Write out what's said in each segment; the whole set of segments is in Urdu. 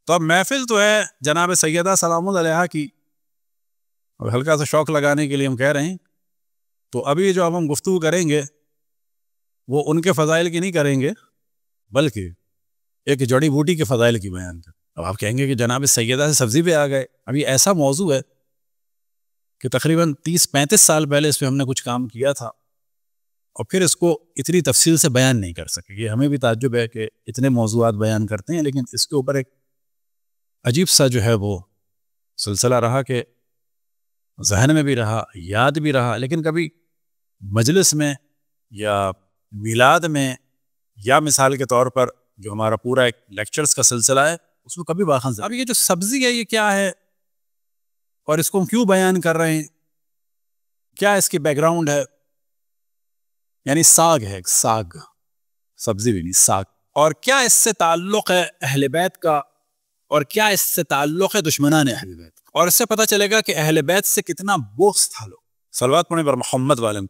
تو اب محفل تو ہے جناب سیدہ سلام اللہ علیہا کی، اور ہلکا سا شوق لگانے کے لیے ہم کہہ رہے ہیں، تو ابھی جو اب ہم گفتگو کریں گے وہ ان کے فضائل کی نہیں کریں گے، بلکہ ایک جڑی بوٹی کے فضائل کی بیان کریں۔ اب آپ کہیں گے کہ جناب سیدہ سے سبزی پہ آ گئے، اب یہ ایسا موضوع ہے کہ تقریباً 30-35 سال پہلے اس پہ ہم نے کچھ کام کیا تھا، اور پھر اس کو اتنی تفصیل سے بیان نہیں کر سکے۔ یہ ہمیں بھی تعجب ہے کہ اتنے موضوعات بیان کرتے ہیں، لیکن اس کے اوپر ایک عجیب سا جو ہے وہ سلسلہ رہا کہ ذہن میں بھی رہا، یاد بھی رہا، لیکن کبھی مجلس میں یا میلاد میں یا مثال کے طور پر جو ہمارا پورا ایک لیکچرز کا سلسلہ ہے اس میں کبھی باخن۔ اب یہ جو سبزی ہے یہ کیا ہے اور اس کو ہم کیوں بیان کر رہے ہیں، کیا اس کی بیک گراؤنڈ ہے؟ یعنی ساگ ہے، ایک ساگ، سبزی بھی نہیں، ساگ، اور کیا اس سے تعلق ہے اہل بیت کا، اور کیا اس سے تعلق ہے دشمنان اہل بیت، اور اس سے پتہ چلے گا کہ اہل بیت سے کتنا بغض تھا لوگ۔ صلوات پڑھیں بر محمد والم۔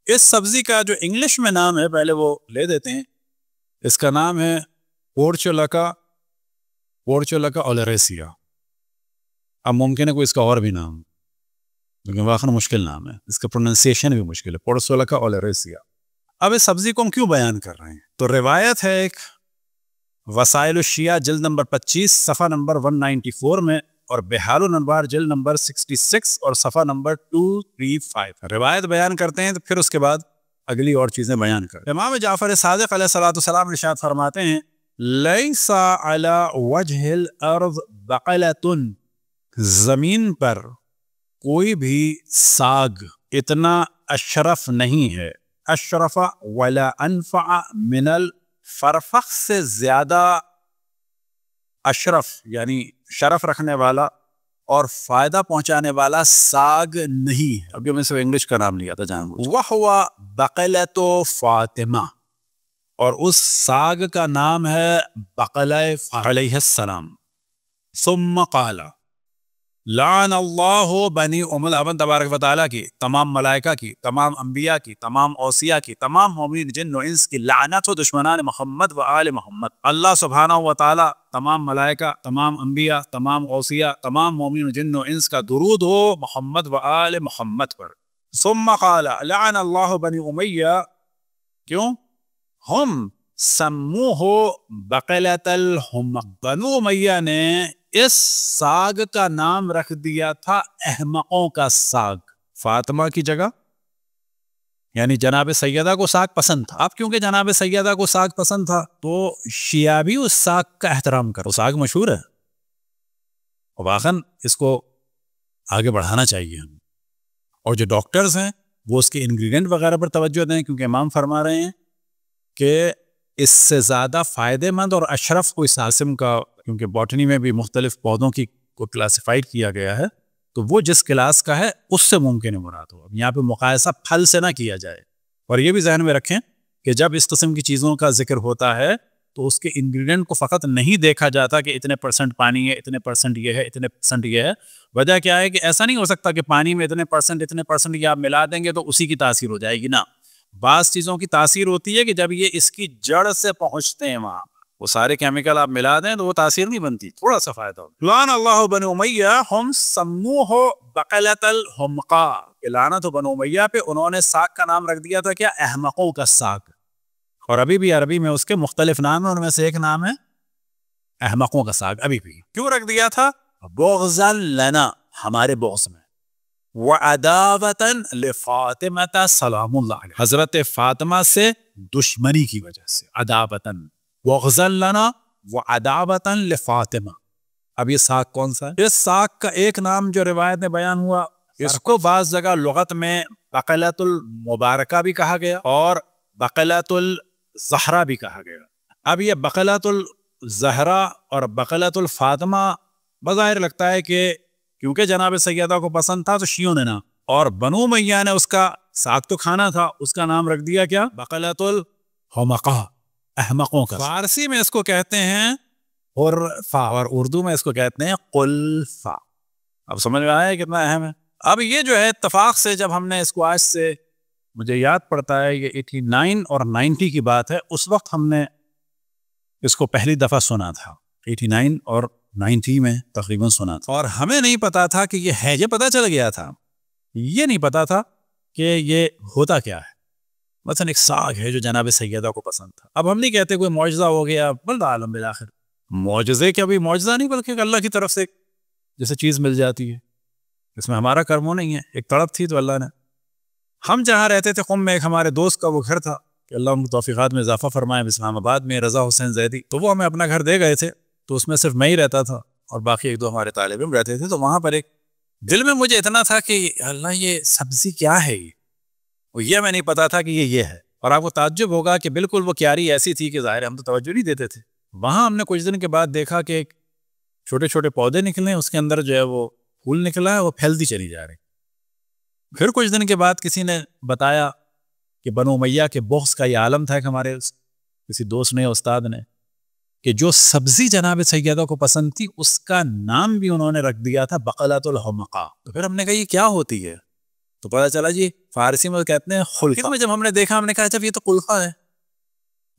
اس سبزی کا جو انگلش میں نام ہے پہلے وہ لے دیتے ہیں، اس کا نام ہے پورچولاکا اولیریسیا۔ اب ممکن ہے کوئی اس کا اور بھی نام، لیکن واقعا مشکل نام ہے، اس کا پروننسیشن بھی مشکل ہے، پورچولاکا اولیریسیا۔ اب اس سبزی کو ہم کیوں بیان کر رہے ہیں؟ تو روایت ہے ایک وسائل الشیعہ جلد نمبر 25 صفحہ نمبر 194 میں، اور بحال الانوار جلد نمبر 66 اور صفحہ نمبر 235 روایت بیان کرتے ہیں، تو پھر اس کے بعد اگلی اور چیزیں بیان کرتے ہیں۔ امام جعفر صادق علیہ السلام ارشاد فرماتے ہیں لیس علی وجہ الارض بقلۃ، زمین پر کوئی بھی ساگ اتنا اشرف نہیں ہے، اشرف ولا انفع من الفرفخ، سے زیادہ اشرف یعنی شرف رکھنے والا اور فائدہ پہنچانے والا ساگ نہیں ہے۔ ابھی میں سے انگلش کا نام لیا تھا جان بوجھ۔ وَهُوَ بَقَلَةُ فاطمہ، اور اس ساگ کا نام ہے بقلہ علیہ السلام۔ ثم قال لعن اللہ بنی ابن تبارک و تعالیٰ کی، تمام ملائکہ کی، تمام انبیاء کی، تمام اوصیاء کی، تمام مومنین جن و انس کی لعنت ہو دشمنان محمد و آل محمد۔ اللہ سبحانہ و تعالیٰ تمام ملائکہ، تمام انبیاء، تمام اوصیاء، تمام مومنین جن و انس کا درود ہو محمد و آل محمد پر۔ ثم قال لعن اللہ بنی امیہ، کیوں؟ ہم سموہ بقلۃ الحمق، بنو امیہ نے اس ساگ کا نام رکھ دیا تھا احمقوں کا ساگ، فاطمہ کی جگہ، یعنی جناب سیدہ کو ساگ پسند تھا۔ اب کیونکہ جناب سیدہ کو ساگ پسند تھا تو شیعہ بھی اس ساگ کا احترام کرو، ساگ مشہور ہے، اور واقعاً اس کو آگے بڑھانا چاہیے ہم، اور جو ڈاکٹرز ہیں وہ اس کے انگریڈینٹ وغیرہ پر توجہ دیں، کیونکہ امام فرما رہے ہیں کہ اس سے زیادہ فائدہ مند اور اشرف کوئی قسم کا، کیونکہ باٹنی میں بھی مختلف پودوں کی کو کلاسیفائڈ کیا گیا ہے، تو وہ جس کلاس کا ہے اس سے ممکن ہے مراد ہو۔ اب یہاں پہ مقایسہ پھل سے نہ کیا جائے، اور یہ بھی ذہن میں رکھیں کہ جب اس قسم کی چیزوں کا ذکر ہوتا ہے تو اس کے انگریڈینٹ کو فقط نہیں دیکھا جاتا کہ اتنے پرسنٹ پانی ہے، اتنے پرسنٹ یہ ہے، اتنے پرسنٹ یہ ہے۔ وجہ کیا ہے کہ ایسا نہیں ہو سکتا کہ پانی میں اتنے پرسنٹ یہ آپ ملا دیں گے تو اسی کی تاثیر ہو جائے گی، نہ، بعض چیزوں کی تاثیر ہوتی ہے کہ جب یہ اس کی جڑ سے پہنچتے ہیں وہاں، وہ سارے کیمیکل آپ ملا دیں تو وہ تاثیر نہیں بنتی، تھوڑا سا فائدہ ہو۔ لعن اللہ بنی امیہ ہم سموہ بقلۃ الحمقا، کہ لعنت ہو بنو امیہ پہ، انہوں نے ساگ کا نام رکھ دیا تھا کیا؟ احمقوں کا ساگ، اور ابھی بھی عربی میں اس کے مختلف نام ہیں، ان میں سے ایک نام ہے احمقوں کا ساگ۔ ابھی بھی کیوں رکھ دیا تھا؟ بغضا لنا، ہمارے بغض میں، وعداوة لفاطمة سلام اللہ علیہ، حضرت فاطمہ سے دشمنی کی وجہ سے، عداوتاً بغضا لنا وعداوة لفاطمہ۔ اب یہ ساگ کون سا ہے؟ اس ساگ کا ایک نام جو روایت میں بیان ہوا، اس کو بعض جگہ لغت میں بقلۃ المبارکہ بھی کہا گیا اور بقلۃ الزہرا بھی کہا گیا۔ اب یہ بقلۃ الزہرا اور بقلۃ الفاطمہ بظاہر لگتا ہے کہ کیونکہ جناب سیدہ کو پسند تھا تو شیعوں نے نا، اور بنو امیہ نے اس کا ساگ تو کھانا تھا، اس کا نام رکھ دیا کیا؟ بقلۃ الحمقہ، احمقوں کا۔ فارسی میں اس کو کہتے ہیں حرفا، اور اردو میں اس کو کہتے ہیں قلفا۔ اب سمجھ میں آیا کتنا اہم ہے؟ اب یہ جو ہے اتفاق سے جب ہم نے اس کو آج سے، مجھے یاد پڑتا ہے یہ 89 اور 90 کی بات ہے، اس وقت ہم نے اس کو پہلی دفعہ سنا تھا، 89 اور 90 میں تقریباً سنا تھا، اور ہمیں نہیں پتا تھا کہ یہ ہے، یہ پتا چل گیا تھا، یہ نہیں پتا تھا کہ یہ ہوتا کیا ہے. مثلا ایک ساگ ہے جو جناب سیدہ کو پسند تھا. اب ہم نہیں کہتے کوئی معجزہ ہو گیا، بلد عالم بالآخر معجزے کیا، بھی معجزہ نہیں بلکہ اللہ کی طرف سے جیسے چیز مل جاتی ہے، اس میں ہمارا کرمو نہیں ہے. ایک تڑپ تھی تو اللہ نے، ہم جہاں رہتے تھے قم میں، ایک ہمارے دوست کا وہ گھر تھا کہ اللہ ان کو توفیقات میں اضافہ فرمائے، اسلام آباد میں، رضا حسین زیدی، تو وہ ہمیں اپنا گھر دے گئے تھے. تو اس میں صرف میں ہی رہتا تھا اور باقی ایک دو ہمارے طالب علم رہتے تھے. تو وہاں پر ایک دل میں مجھے اتنا تھا کہ اللہ یہ سبزی کیا ہے، یہ میں نہیں پتا تھا کہ یہ ہے. اور آپ کو تعجب ہوگا کہ بالکل وہ کیاری ایسی تھی کہ ظاہر ہم تو توجہ نہیں دیتے تھے. وہاں ہم نے کچھ دن کے بعد دیکھا کہ ایک چھوٹے چھوٹے پودے نکلے، اس کے اندر جو ہے وہ پھول نکلا ہے، وہ پھیلتی چلی جا رہی. پھر کچھ دن کے بعد کسی نے بتایا کہ بنو امیہ کے بغض کا یہ عالم تھا کہ ہمارے کسی دوست نے، استاد نے، کہ جو سبزی جناب سیدہ کو پسند تھی اس کا نام بھی انہوں نے رکھ دیا تھا بقلۃ الحمقاء. تو پھر ہم نے کہا یہ کیا ہوتی ہے؟ تو پتہ چلا جی فارسی میں کہتے ہیں خلقہ. میں جب ہم نے دیکھا ہم نے کہا جب یہ تو خلقہ ہے.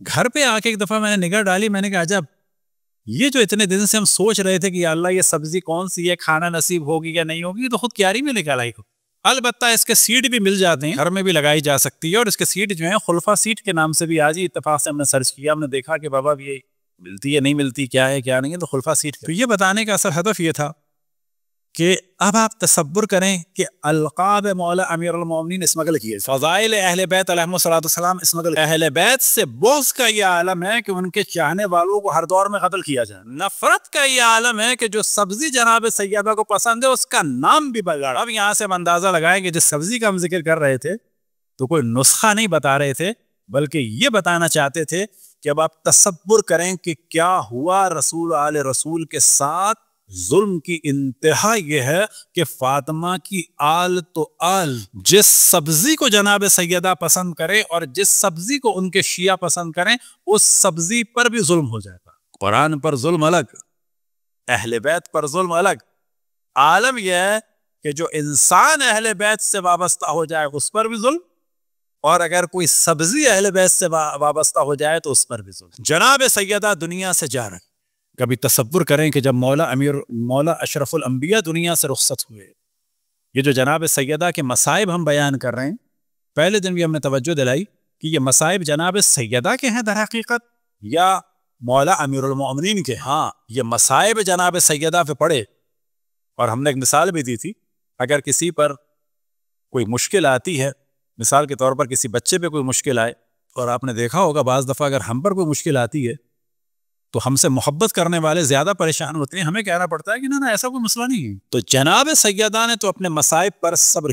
گھر پہ آ کے ایک دفعہ میں نے نگاہ ڈالی، میں نے کہا جب یہ جو اتنے دن سے ہم سوچ رہے تھے کہ یا اللہ یہ سبزی کون سی ہے، کھانا نصیب ہوگی یا نہیں ہوگی، تو خود کیاری میں نکال آئی. البتہ اس کے سیڈ بھی مل جاتے ہیں، گھر میں بھی لگائی جا سکتی ہے، اور اس کے سیڈ جو ہیں خلفہ سیڈ کے نام سے بھی آج اتفاق سے ہم نے سرچ کیا، ہم نے دیکھا کہ بابا یہ ملتی ہے نہیں ملتی، کیا ہے کیا نہیں ہے، تو خلفہ سیڈ. تو یہ بتانے کا اصل ہدف یہ تھا کہ اب آپ تصور کریں کہ القاب مولا امیر المومنین اسمگل کیے، فضائل اہل بیت علیہم الصلوۃ والسلام اسمگل. اہل بیت سے بغض کا یہ عالم ہے کہ ان کے چاہنے والوں کو ہر دور میں قتل کیا جائے. نفرت کا یہ عالم ہے کہ جو سبزی جناب سیدہ کو پسند ہے اس کا نام بھی بگاڑ. اب یہاں سے ہم اندازہ لگائیں کہ جس سبزی کا ہم ذکر کر رہے تھے تو کوئی نسخہ نہیں بتا رہے تھے، بلکہ یہ بتانا چاہتے تھے کہ اب آپ تصور کریں کہ کیا ہوا رسول آل رسول کے ساتھ. ظلم کی انتہا یہ ہے کہ فاطمہ کی آل تو آل جس سبزی کو جناب سیدہ پسند کرے اور جس سبزی کو ان کے شیعہ پسند کریں اس سبزی پر بھی ظلم ہو جائے گا. قرآن پر ظلم الگ، اہل بیت پر ظلم الگ. عالم یہ ہے کہ جو انسان اہل بیت سے وابستہ ہو جائے اس پر بھی ظلم، اور اگر کوئی سبزی اہل بیت سے وابستہ ہو جائے تو اس پر بھی ظلم. جناب سیدہ دنیا سے جا رہے. کبھی تصور کریں کہ جب مولا اشرف الانبیاء دنیا سے رخصت ہوئے، یہ جو جناب سیدہ کے مصائب ہم بیان کر رہے ہیں، پہلے دن بھی ہم نے توجہ دلائی کہ یہ مصائب جناب سیدہ کے ہیں در حقیقت یا مولا امیر المومنین کے. ہاں یہ مصائب جناب سیدہ پہ پڑے. اور ہم نے ایک مثال بھی دی تھی، اگر کسی پر کوئی مشکل آتی ہے، مثال کے طور پر کسی بچے پہ کوئی مشکل آئے، اور آپ نے دیکھا ہوگا بعض دفعہ اگر ہم پر کوئی مشکل آتی ہے تو ہم سے محبت کرنے والے زیادہ پریشان ہوتے ہیں، ہمیں کہنا پڑتا ہے کہ نا ایسا کوئی مسئلہ نہیں ہے. تو جناب سیدہ نے تو اپنے مصائب پر صبر